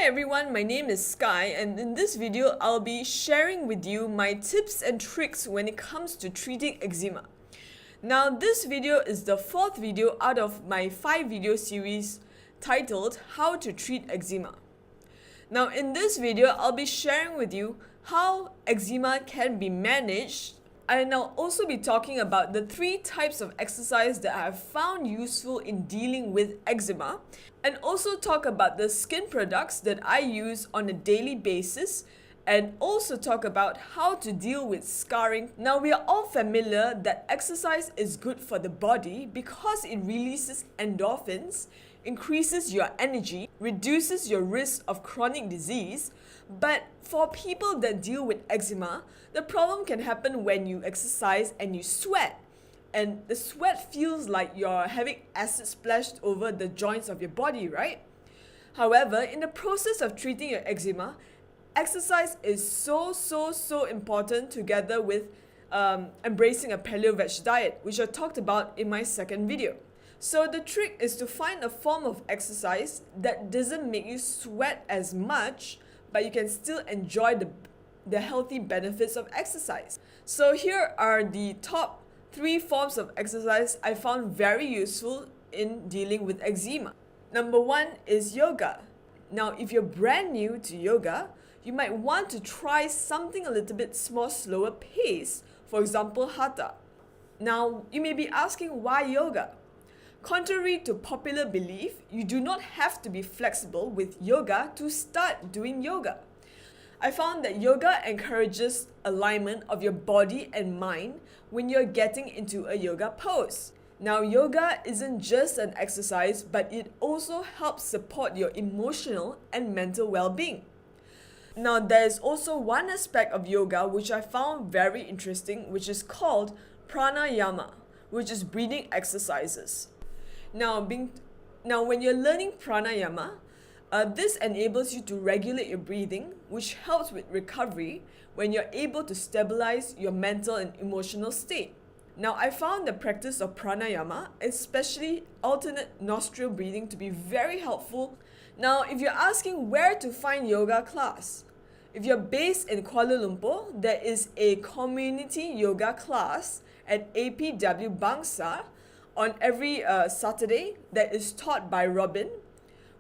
everyone, my name is Sky, and in this video I'll be sharing with you my tips and tricks when it comes to treating eczema. Now this video is the fourth video out of my 5-video series titled How to Treat Eczema. Now in this video I'll be sharing with you how eczema can be managed, and I'll also be talking about the 3 types of exercise that I have found useful in dealing with eczema, and also talk about the skin products that I use on a daily basis, and also talk about how to deal with scarring. Now we are all familiar that exercise is good for the body because it releases endorphins, increases your energy, reduces your risk of chronic disease. But for people that deal with eczema, the problem can happen when you exercise and you sweat. And the sweat feels like you're having acid splashed over the joints of your body, right? However, in the process of treating your eczema, exercise is so important together with embracing a paleo-veg diet, which I talked about in my second video. So the trick is to find a form of exercise that doesn't make you sweat as much, but you can still enjoy the healthy benefits of exercise. So here are the top 3 forms of exercise I found very useful in dealing with eczema. Number 1 is yoga. Now if you're brand new to yoga, you might want to try something a little bit more slower pace, for example hatha. Now you may be asking, why yoga? Contrary to popular belief, you do not have to be flexible with yoga to start doing yoga. I found that yoga encourages alignment of your body and mind when you're getting into a yoga pose. Now, yoga isn't just an exercise, but it also helps support your emotional and mental well-being. Now, there's also one aspect of yoga which I found very interesting, which is called pranayama, which is breathing exercises. Now, when you're learning pranayama, this enables you to regulate your breathing, which helps with recovery when you're able to stabilize your mental and emotional state. Now, I found the practice of pranayama, especially alternate nostril breathing, to be very helpful. Now, if you're asking where to find yoga class, if you're based in Kuala Lumpur, there is a community yoga class at APW Bangsa on every Saturday that is taught by Robin,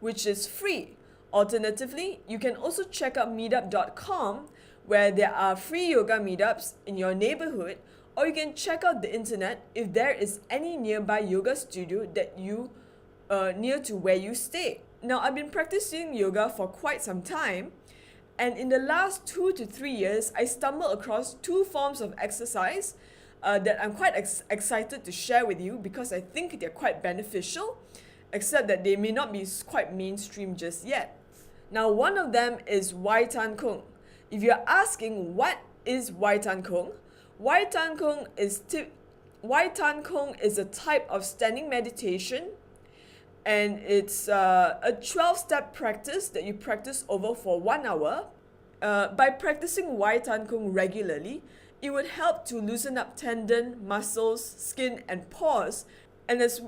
which is free. Alternatively, you can also check out meetup.com, where there are free yoga meetups in your neighborhood, or you can check out the internet if there is any nearby yoga studio that you near to where you stay. Now, I've been practicing yoga for quite some time, and in the last 2 to 3 years, I stumbled across 2 forms of exercise that I'm quite excited to share with you because I think they're quite beneficial, except that they may not be quite mainstream just yet. Now, one of them is Wai Tan Kung. If you're asking what is Wai Tan Kung, Wai Tan Kung is a type of standing meditation, and it's a 12-step practice that you practice over for 1 hour. By practicing Wai Tan Kung regularly, it would help to loosen up tendon, muscles, skin, and pores, and as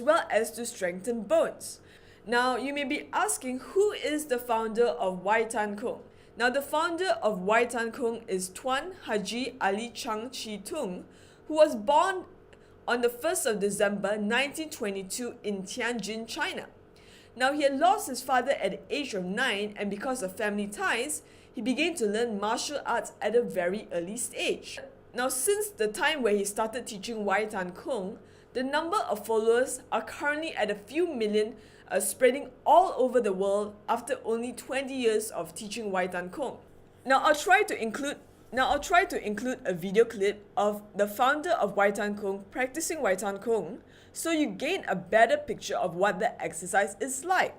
well as to strengthen bones. Now, you may be asking, who is the founder of Wai Tan Kung? Now, the founder of Wai Tan Kung is Tuan Haji Ali Chang Chi Tung, who was born on the 1st of December 1922 in Tianjin, China. Now, he had lost his father at the age of 9, and because of family ties, he began to learn martial arts at a very early stage. Now, since the time where he started teaching Wai Tan Kung, the number of followers are currently at a few million, spreading all over the world after only 20 years of teaching Wai Tan Kung. Now, I'll try to include a video clip of the founder of Wai Tan Kung practicing Wai Tan Kung, so you gain a better picture of what the exercise is like.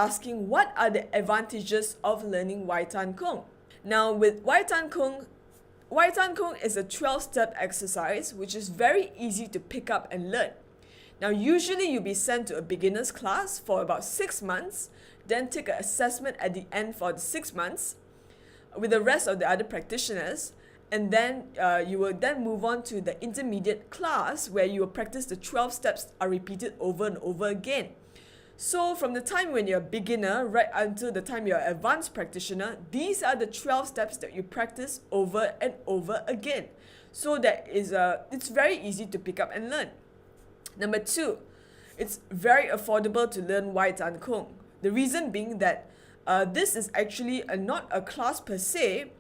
asking what are the advantages of learning Wai Tan Kong. Now with Wai Tan Kong is a 12-step exercise which is very easy to pick up and learn. Now usually you'll be sent to a beginner's class for about 6 months, then take an assessment at the end for the 6 months with the rest of the other practitioners, and then you will then move on to the intermediate class where you will practice the 12 steps are repeated over and over again. So from the time when you're a beginner right until the time you're an advanced practitioner, these are the 12 steps that you practice over and over again. So that is it's very easy to pick up and learn. Number 2, it's very affordable to learn Wai Tan Kong. The reason being that this is actually not a class per se.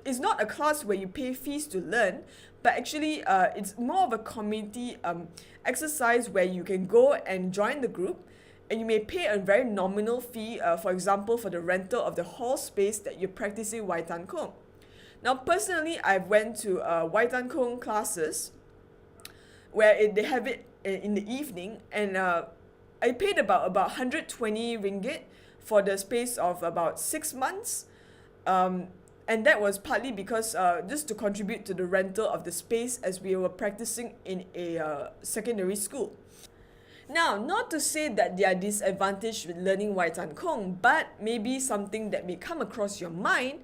It's not a class where you pay fees to learn, but actually it's more of a community exercise where you can go and join the group, and you may pay a very nominal fee, for example, for the rental of the hall space that you're practicing Wai Tan Kong. Now, personally, I've went to Wai Tan Kong classes where they have it in the evening, and I paid about 120 ringgit for the space of about 6 months. And that was partly because just to contribute to the rental of the space as we were practicing in a secondary school. Now, not to say that there are disadvantages with learning Wai Tan Kong, but maybe something that may come across your mind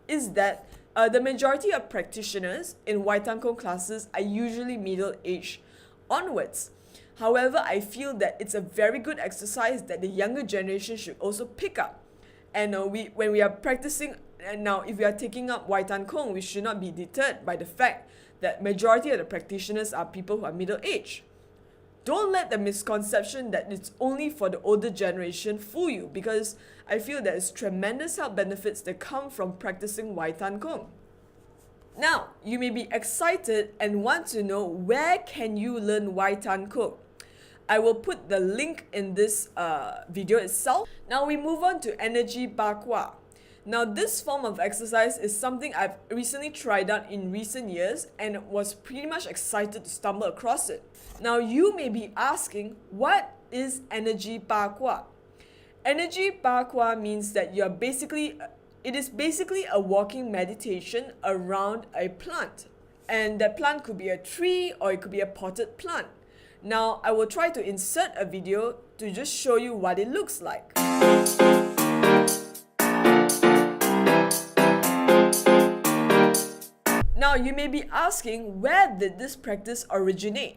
is that the majority of practitioners in Wai Tan Kong classes are usually middle-aged onwards. However, I feel that it's a very good exercise that the younger generation should also pick up. And when we are practicing, and now if we are taking up Wai Tan Kong, we should not be deterred by the fact that majority of the practitioners are people who are middle-aged. Don't let the misconception that it's only for the older generation fool you, because I feel there's tremendous health benefits that come from practicing Wai Tan Kong. Now, you may be excited and want to know where can you learn Wai Tan Kong. I will put the link in this video itself. Now we move on to energy Bagua. Now this form of exercise is something I've recently tried out in recent years and was pretty much excited to stumble across it. Now you may be asking, what is energy Bagua? Energy Bagua means that it is basically a walking meditation around a plant. And that plant could be a tree or it could be a potted plant. Now I will try to insert a video to just show you what it looks like. Now you may be asking, where did this practice originate?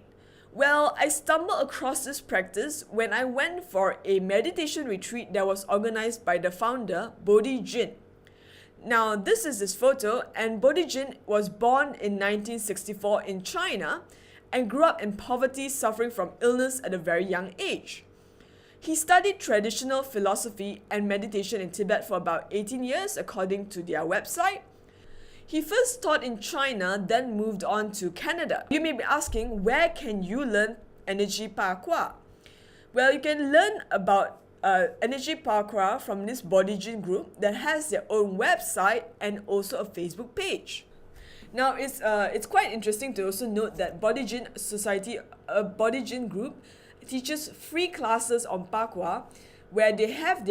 Well, I stumbled across this practice when I went for a meditation retreat that was organized by the founder, Bodhi Jin. Now this is his photo, and Bodhi Jin was born in 1964 in China and grew up in poverty, suffering from illness at a very young age. He studied traditional philosophy and meditation in Tibet for about 18 years according to their website. He first taught in China, then moved on to Canada. You may be asking, where can you learn energy Bagua? Well, you can learn about energy Bagua from this Bodhi Jin group that has their own website and also a Facebook page. Now it's quite interesting to also note that Bodhi Jin Society, a Bodhi Jin group, teaches free classes on Bagua where they have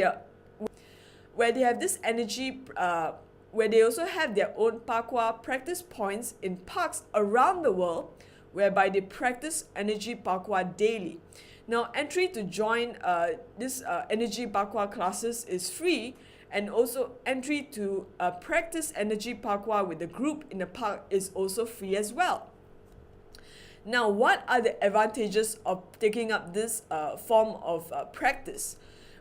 this energy where they also have their own Bagua practice points in parks around the world, whereby they practice energy Bagua daily. Now, entry to join this energy Bagua classes is free, and also entry to practice energy Bagua with the group in the park is also free as well. Now, what are the advantages of taking up this form of practice?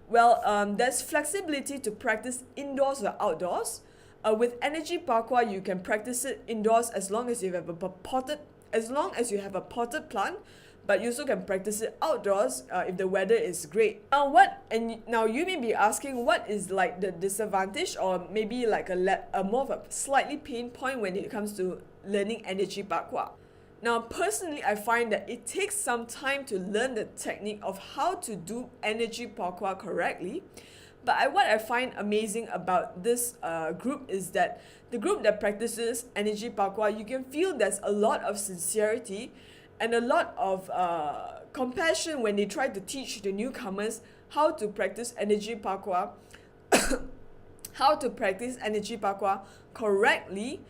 Well, there's flexibility to practice indoors or outdoors. With energy Bagua, you can practice it indoors as long as you have a potted plant, but you also can practice it outdoors if the weather is great. Now you may be asking, what is like the disadvantage, or maybe like a more of a slightly pain point when it comes to learning energy Bagua? Now, personally, I find that it takes some time to learn the technique of how to do energy Bagua correctly. But what I find amazing about this group is that the group that practices energy Bagua, you can feel there's a lot of sincerity and a lot of compassion when they try to teach the newcomers how to practice energy Bagua, correctly,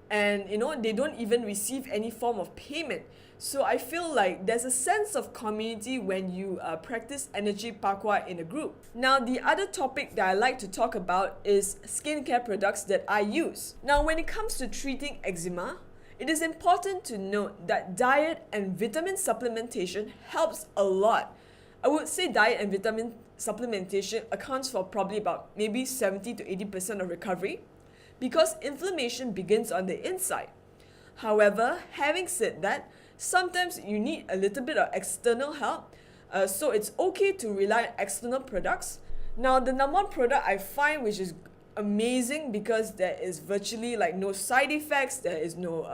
and they don't even receive any form of payment. So I feel like there's a sense of community when you practice energy Bagua in a group. Now, the other topic that I like to talk about is skincare products that I use. Now, when it comes to treating eczema, it is important to note that diet and vitamin supplementation helps a lot. I would say diet and vitamin supplementation accounts for probably about maybe 70 to 80% of recovery, because inflammation begins on the inside. However, having said that, sometimes you need a little bit of external help, so it's okay to rely on external products. Now, the number one product I find which is amazing because there is virtually like no side effects, there's no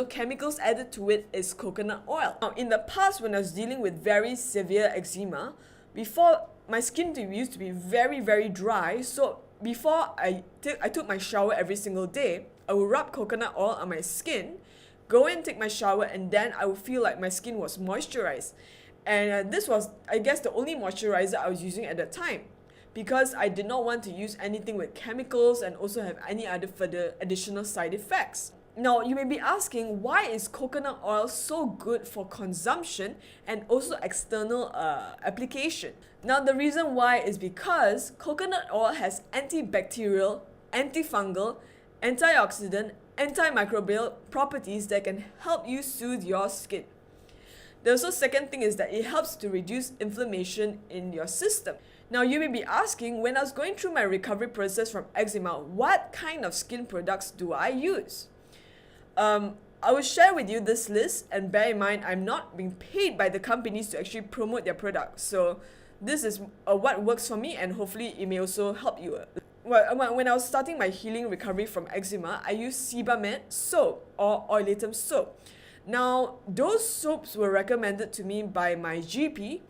chemicals added to it, is coconut oil. Now, in the past, when I was dealing with very severe eczema, before, my skin used to be very, very dry. So before I took my shower every single day, I would rub coconut oil on my skin, go and take my shower, and then I would feel like my skin was moisturized. And this was, I guess, the only moisturizer I was using at that time, because I did not want to use anything with chemicals and also have any other further additional side effects. Now, you may be asking, why is coconut oil so good for consumption and also external application? Now, the reason why is because coconut oil has antibacterial, antifungal, antioxidant, antimicrobial properties that can help you soothe your skin. The also second thing is that it helps to reduce inflammation in your system. Now, you may be asking, when I was going through my recovery process from eczema, what kind of skin products do I use? I will share with you this list, and bear in mind, I'm not being paid by the companies to actually promote their products. So this is what works for me, and hopefully it may also help you. Well, when I was starting my healing recovery from eczema, I used Sebamed soap or Oilatum soap. Now, those soaps were recommended to me by my GP,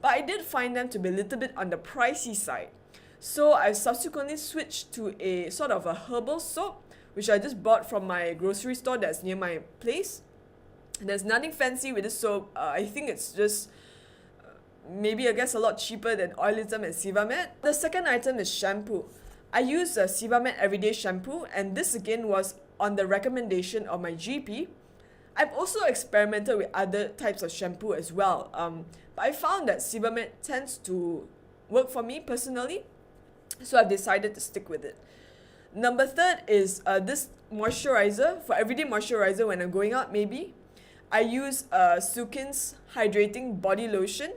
but I did find them to be a little bit on the pricey side. So I subsequently switched to a sort of a herbal soap, which I just bought from my grocery store that's near my place. And there's nothing fancy with this soap. I think it's just maybe, I guess, a lot cheaper than Oilatum and Sebamed. The second item is shampoo. I use a Sebamed Everyday Shampoo, and this again was on the recommendation of my GP. I've also experimented with other types of shampoo as well, but I found that Sebamed tends to work for me personally, so I've decided to stick with it. Number third is this moisturizer, for everyday moisturizer when I'm going out maybe. I use Sukin's Hydrating Body Lotion.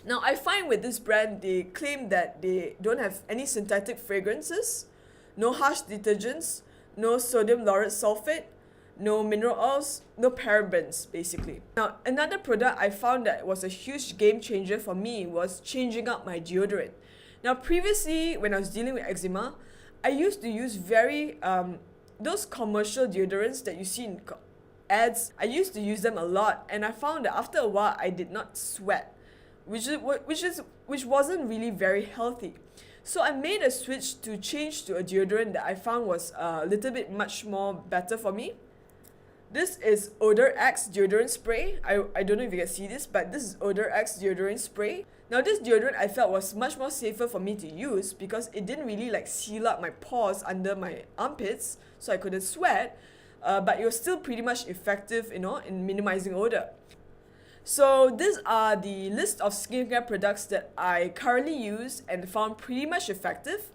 Now, I find with this brand, they claim that they don't have any synthetic fragrances, no harsh detergents, no sodium lauryl sulfate, no mineral oils, no parabens, basically. Now, another product I found that was a huge game changer for me was changing up my deodorant. Now, previously, when I was dealing with eczema, I used to use those commercial deodorants that you see in ads. I used to use them a lot, and I found that after a while, I did not sweat, which wasn't really very healthy. So I made a switch to change to a deodorant that I found was a little bit much more better for me. This is Odor X Deodorant Spray. I don't know if you can see this, but this is Odor X Deodorant Spray. Now, this deodorant I felt was much more safer for me to use because it didn't really like seal up my pores under my armpits, so I couldn't sweat, but it was still pretty much effective, in minimizing odor. So these are the list of skincare products that I currently use and found pretty much effective.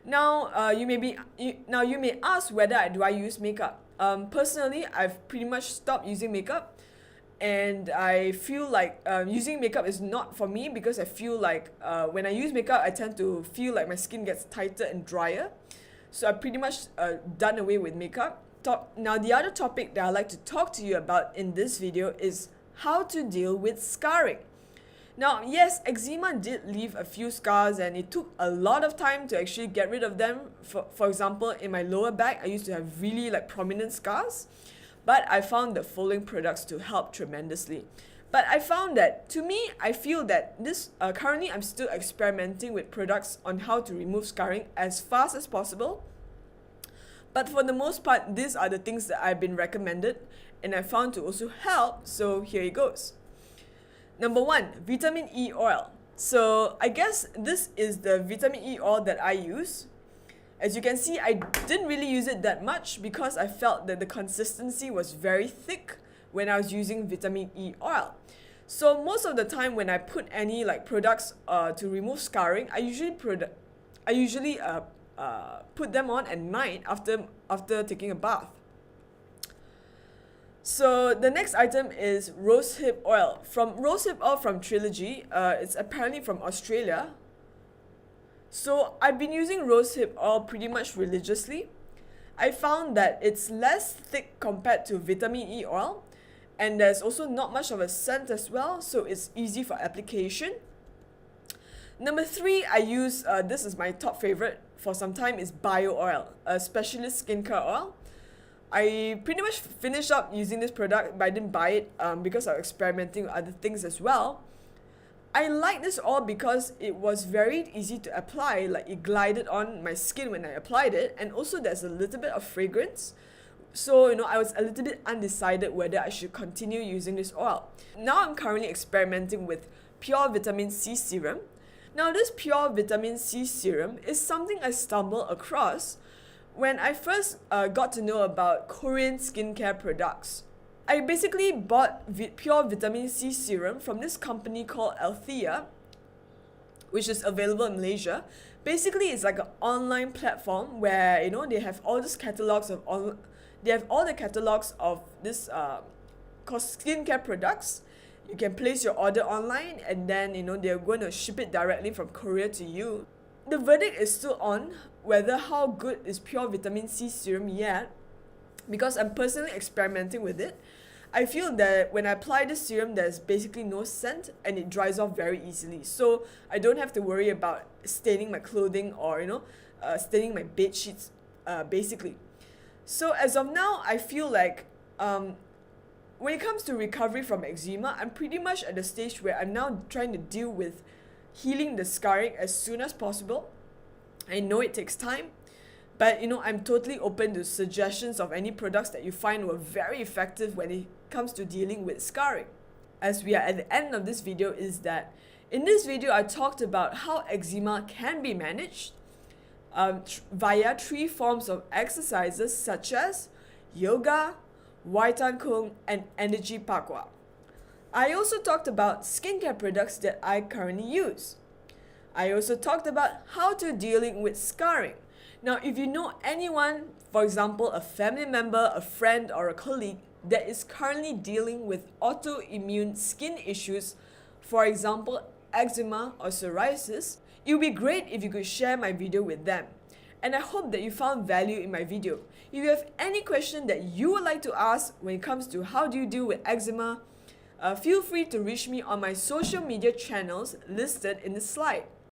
Now, you may ask whether I use makeup. Personally, I've pretty much stopped using makeup, and I feel like using makeup is not for me because I feel like when I use makeup, I tend to feel like my skin gets tighter and drier. So I pretty much done away with makeup. Now, the other topic that I'd like to talk to you about in this video is how to deal with scarring. Now, yes, eczema did leave a few scars, and it took a lot of time to actually get rid of them. For example, in my lower back, I used to have really prominent scars, but I found the following products to help tremendously. But I found that, to me, I feel that this currently I'm still experimenting with products on how to remove scarring as fast as possible. But for the most part, these are the things that I've been recommended and I found to also help, so here it goes. Number 1, vitamin E oil. So I guess this is the vitamin E oil that I use. As you can see, I didn't really use it that much because I felt that the consistency was very thick when I was using vitamin E oil. So most of the time when I put any like products to remove scarring, I usually put them on at night after taking a bath. So the next item is rosehip oil. Rosehip oil from Trilogy. It's apparently from Australia. So I've been using rosehip oil pretty much religiously. I found that it's less thick compared to vitamin E oil, and there's also not much of a scent as well, so it's easy for application. Number 3, I use, this is my top favorite for some time, is bio oil, a specialist skincare oil. I pretty much finished up using this product, but I didn't buy it because I was experimenting with other things as well. I like this oil because it was very easy to apply, like it glided on my skin when I applied it, and also there's a little bit of fragrance. So, I was a little bit undecided whether I should continue using this oil. Now I'm currently experimenting with pure vitamin C serum. Now this pure vitamin C serum is something I stumbled across when I first got to know about Korean skincare products. I basically bought pure vitamin C serum from this company called Althea, which is available in Malaysia. Basically, it's like an online platform where they have all these catalogs of this skincare products. You can place your order online, and then they're going to ship it directly from Korea to you. The verdict is still on whether how good is pure vitamin C serum yet, because I'm personally experimenting with it. I feel that when I apply this serum, there's basically no scent and it dries off very easily. So I don't have to worry about staining my clothing or staining my bed sheets basically. So as of now, I feel like when it comes to recovery from eczema, I'm pretty much at the stage where I'm now trying to deal with healing the scarring as soon as possible. I know it takes time, but I'm totally open to suggestions of any products that you find were very effective when it comes to dealing with scarring. As we are at the end of this video, is that in this video I talked about how eczema can be managed via 3 forms of exercises such as yoga, Waitan Kung, and energy Bagua. I also talked about skincare products that I currently use. I also talked about how to dealing with scarring. Now, if you know anyone, for example, a family member, a friend, or a colleague that is currently dealing with autoimmune skin issues, for example, eczema or psoriasis, it would be great if you could share my video with them. And I hope that you found value in my video. If you have any question that you would like to ask when it comes to how do you deal with eczema, feel free to reach me on my social media channels listed in the slide.